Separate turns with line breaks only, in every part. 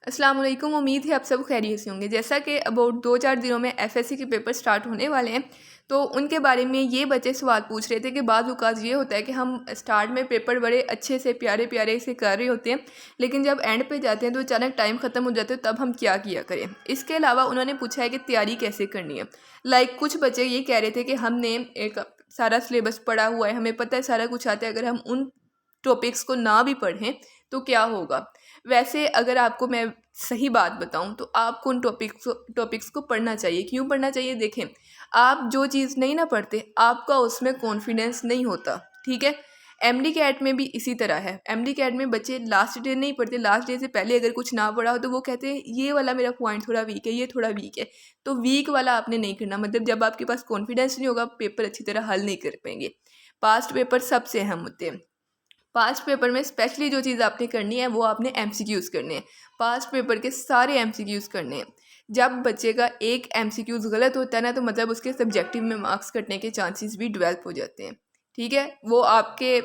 अस्सलाम वालेकुम। उम्मीद है आप सब खैरियत से होंगे। जैसा कि अबाउट 2-4 दिनों में एफएससी के पेपर स्टार्ट होने वाले हैं, तो उनके बारे में ये बच्चे सवाल पूछ रहे थे कि बाज़ औक़ात ये होता है कि हम स्टार्ट में पेपर बड़े अच्छे से प्यारे प्यारे से कर रहे होते हैं, लेकिन जब एंड पे जाते हैं तो अचानक टाइम ख़त्म हो जाता है, तब हम क्या किया करें। इसके अलावा उन्होंने पूछा है कि तैयारी कैसे करनी है। कुछ बच्चे ये कह रहे थे कि हमने एक सारा सिलेबस पढ़ा हुआ है, हमें पता है सारा कुछ आता है, अगर हम उन टॉपिक्स को ना भी पढ़ें तो क्या होगा। वैसे अगर आपको मैं सही बात बताऊं तो आपको उन टॉपिक्स को पढ़ना चाहिए। क्यों पढ़ना चाहिए? देखें, आप जो चीज़ नहीं ना पढ़ते, आपका उसमें कॉन्फिडेंस नहीं होता। ठीक है, एमडी कैट में भी इसी तरह है। एमडी कैट में बच्चे लास्ट डे नहीं पढ़ते, लास्ट डे से पहले अगर कुछ ना पढ़ा हो तो वो कहते हैं ये वाला मेरा पॉइंट थोड़ा वीक है, ये थोड़ा वीक है। तो वीक वाला आपने नहीं करना। मतलब जब आपके पास कॉन्फिडेंस नहीं होगा, पेपर अच्छी तरह हल नहीं कर पाएंगे। पास्ट पेपर सबसे अहम होते हैं। पास्ट पेपर में स्पेशली जो चीज़ आपने करनी है वो आपने एमसीक्यूज़ करने हैं। पास्ट पेपर के सारे एमसीक्यूज़ करने हैं। जब बच्चे का एक एमसीक्यूज़ गलत होता है ना, तो मतलब उसके सब्जेक्टिव में मार्क्स कटने के चांसेस भी डेवलप हो जाते हैं। ठीक है, वो आपके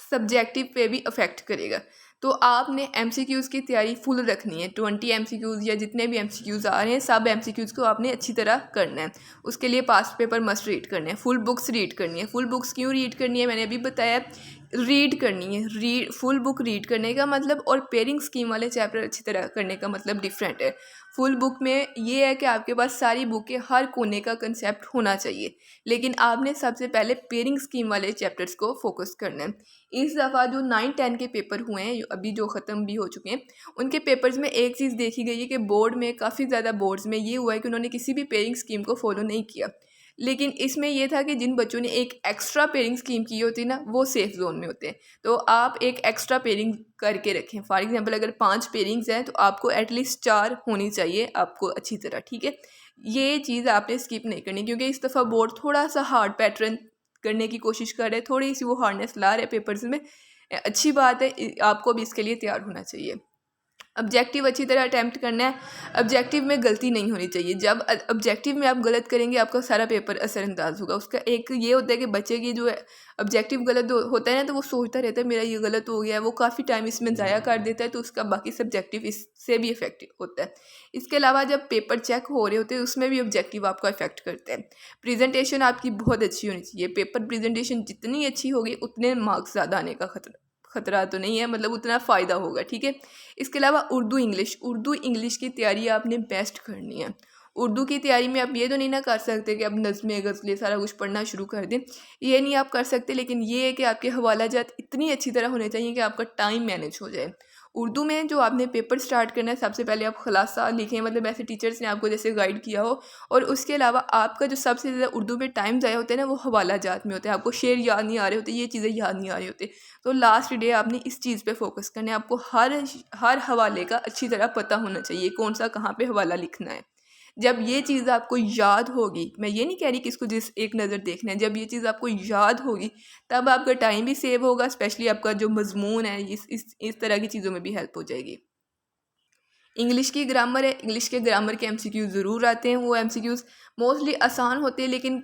सब्जेक्टिव पे भी अफेक्ट करेगा। तो आपने एमसीक्यूज़ की तैयारी फुल रखनी है। 20 एमसीक्यूज़ या जितने भी एमसीक्यूज़ आ रहे हैं, सब एमसीक्यूज़ को आपने अच्छी तरह करना है। उसके लिए पास्ट पेपर मस्ट रीड करने हैं, फुल बुक्स रीड करनी है। फुल बुक्स क्यों रीड करनी है मैंने अभी बताया। रीड करनी है, फुल बुक रीड करने का मतलब और पेयरिंग स्कीम वाले चैप्टर अच्छी तरह करने का मतलब डिफरेंट है। फुल बुक में ये है कि आपके पास सारी बुक के हर कोने का कंसेप्ट होना चाहिए, लेकिन आपने सबसे पहले पेयरिंग स्कीम वाले चैप्टर्स को फोकस करना है। इस दफ़ा जो 9-10 के पेपर हुए हैं, अभी जो ख़त्म भी हो चुके हैं, उनके पेपर्स में एक चीज़ देखी गई है कि बोर्ड में काफ़ी ज़्यादा बोर्ड्स में ये हुआ है कि उन्होंने किसी भी पेयरिंग स्कीम को फॉलो नहीं किया। लेकिन इसमें ये था कि जिन बच्चों ने एक एक्स्ट्रा पेयरिंग स्कीम की होती है ना, वो सेफ जोन में होते हैं। तो आप एक एक्स्ट्रा पेयरिंग करके रखें। फॉर एग्जांपल अगर 5 पेयरिंग्स हैं तो आपको एटलीस्ट 4 होनी चाहिए आपको अच्छी तरह। ठीक है, ये चीज़ आपने स्किप नहीं करनी, क्योंकि इस दफ़ा बोर्ड थोड़ा सा हार्ड पैटर्न करने की कोशिश कर रहे हैं, थोड़ी सी वो हार्डनेस ला रहे पेपर्स में। अच्छी बात है, आपको भी इसके लिए तैयार होना चाहिए। ऑब्जेक्टिव अच्छी तरह अटैम्प्ट करना है। ऑब्जेक्टिव में गलती नहीं होनी चाहिए। जब ऑब्जेक्टिव में आप गलत करेंगे, आपका सारा पेपर असरअंदाज होगा। उसका एक ये होता है कि बच्चे की जो ऑब्जेक्टिव गलत होता है ना, तो वो सोचता रहता है मेरा ये गलत हो गया है, वो काफ़ी टाइम इसमें ज़ाया कर देता है, तो उसका बाकी सब्जेक्टिव इससे भी इफेक्ट होता है। इसके अलावा जब पेपर चेक हो रहे होते हैं, उसमें भी ऑब्जेक्टिव आपका इफेक्ट करते हैं। प्रेजेंटेशन आपकी बहुत अच्छी होनी चाहिए। पेपर प्रेजेंटेशन जितनी अच्छी होगी, उतने मार्क्स ज़्यादा आने का खतरा तो नहीं है, मतलब उतना फ़ायदा होगा। ठीक है, इसके अलावा उर्दू इंग्लिश की तैयारी आपने बेस्ट करनी है। उर्दू की तैयारी में आप ये तो नहीं ना कर सकते कि अब नज़्में गज़लें सारा कुछ पढ़ना शुरू कर दें, ये नहीं आप कर सकते। लेकिन ये है कि आपके हवाला जात इतनी अच्छी तरह होने चाहिए कि आपका टाइम मैनेज हो जाए। उर्दू में जो आपने पेपर स्टार्ट करना है, सबसे पहले आप खुलासा लिखें, मतलब ऐसे टीचर्स ने आपको जैसे गाइड किया हो। और उसके अलावा आपका जो सबसे ज़्यादा उर्दू में टाइम ज़ाया होता है ना, वो हवाला जात में होता है। आपको शेर याद नहीं आ रहे होते, ये चीज़ें याद नहीं आ रही होती। तो लास्ट डे आपने इस चीज़ पे फोकस करना है। आपको हर हवाले का अच्छी तरह पता होना चाहिए, कौन सा कहाँ पे हवाला लिखना है। जब ये चीज़ आपको याद होगी, मैं ये नहीं कह रही कि इसको जिस एक नज़र देखना है, जब ये चीज़ आपको याद होगी, तब आपका टाइम भी सेव होगा। स्पेशली आपका जो मजमून है, इस तरह की चीज़ों में भी हेल्प हो जाएगी। इंग्लिश की ग्रामर है, इंग्लिश के ग्रामर के एमसीक्यूज़ ज़रूर आते हैं। वो एमसीक्यूज़ मोस्टली आसान होते हैं, लेकिन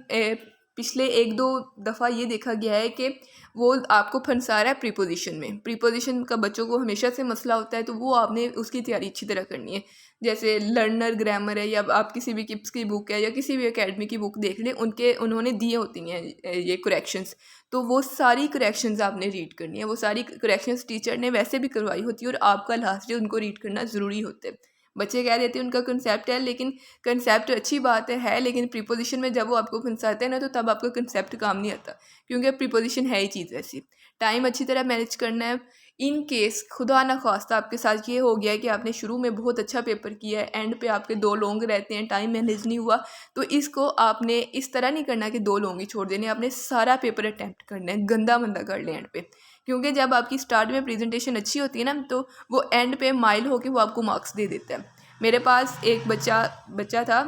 पिछले 1-2 दफ़ा ये देखा गया है कि वो आपको फंसा रहा है प्रीपोजिशन में। प्रीपोजिशन का बच्चों को हमेशा से मसला होता है, तो वो आपने उसकी तैयारी अच्छी तरह करनी है। जैसे लर्नर ग्रामर है, या आप किसी भी किप्स की बुक है या किसी भी एकेडमी की बुक देख लें, उन्होंने दिए होती हैं ये करेक्शंस। तो वो सारी करेक्शंस आपने रीड करनी है। वो सारी करेक्शंस टीचर ने वैसे भी करवाई होती है, और आपका लास्ट डे उनको रीड करना ज़रूरी होता है। बच्चे कह देते हैं उनका कंसेप्ट है, लेकिन कंसेप्ट अच्छी बात है, लेकिन प्रीपोजिशन में जब वो आपको फंसाते हैं ना, तो तब आपका कंसेप्ट काम नहीं आता, क्योंकि प्रीपोजिशन है ही चीज़ ऐसी। टाइम अच्छी तरह मैनेज करना है। इन केस खुदा ना खास्ता आपके साथ ये हो गया है कि आपने शुरू में बहुत अच्छा पेपर किया है, एंड पे आपके 2 लॉन्ग रहते हैं, टाइम मैनेज नहीं हुआ, तो इसको आपने इस तरह नहीं करना कि 2 लॉन्ग ही छोड़ देने। आपने सारा पेपर अटैम्प्ट करना है, गंदा मंदा कर ले एंड पे। क्योंकि जब आपकी स्टार्ट में प्रेजेंटेशन अच्छी होती है ना, तो वो एंड पे माइल होके वो आपको मार्क्स दे देता है। मेरे पास एक बच्चा था,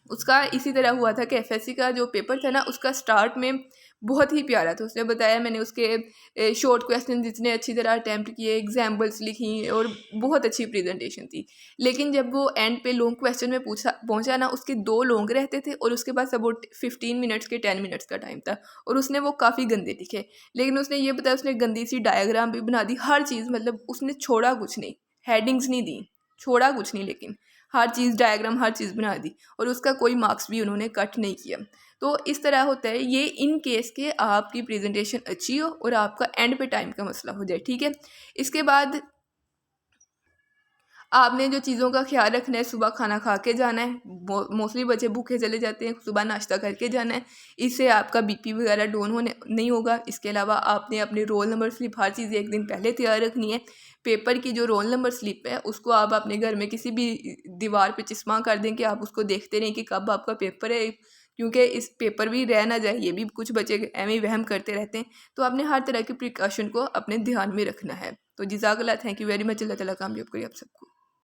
उसका इसी तरह हुआ था कि एफएससी का जो पेपर था ना, उसका स्टार्ट में बहुत ही प्यारा था। उसने बताया मैंने उसके शॉर्ट क्वेश्चन जितने अच्छी तरह अटैम्प्ट किए, एग्जाम्पल्स लिखी, और बहुत अच्छी प्रेजेंटेशन थी। लेकिन जब वो एंड पे लॉन्ग क्वेश्चन में पहुंचा ना, उसके 2 लॉन्ग रहते थे, और उसके पास अबाउट 15 मिनट्स के 10 मिनट्स का टाइम था, और उसने वो काफ़ी गंदे लिखे। लेकिन उसने ये बताया, उसने गंदी सी डायग्राम भी बना दी, हर चीज़, मतलब उसने छोड़ा कुछ नहीं। हेडिंग्स नहीं दी, छोड़ा कुछ नहीं, लेकिन हर चीज़ डायग्राम हर चीज़ बना दी और उसका कोई मार्क्स भी उन्होंने कट नहीं किया। तो इस तरह होता है ये इन केस के आपकी प्रेजेंटेशन अच्छी हो और आपका एंड पे टाइम का मसला हो जाए, ठीक है। इसके बाद आपने जो चीज़ों का ख्याल रखना है, सुबह खाना खा के जाना है, मोस्टली बच्चे भूखे चले जाते हैं, सुबह नाश्ता करके जाना है, इससे आपका बीपी वगैरह डाउन होने नहीं होगा। इसके अलावा आपने अपनी रोल नंबर स्लिप हर चीज़ एक दिन पहले तैयार रखनी है। पेपर की जो रोल नंबर स्लिप है उसको आप अपने घर में किसी भी दीवार पे चिस्मा कर दें कि आप उसको देखते रहें कि कब आपका पेपर है, क्योंकि इस पेपर भी रह ना जाए, ये भी कुछ बच्चे एवं वहम करते रहते हैं। तो आपने हर तरह की प्रिकॉशन को अपने ध्यान में रखना है। तो जज़ाकल्लाह, थैंक यू वेरी मच, अल्लाह ताला कामयाब करे आप सबको।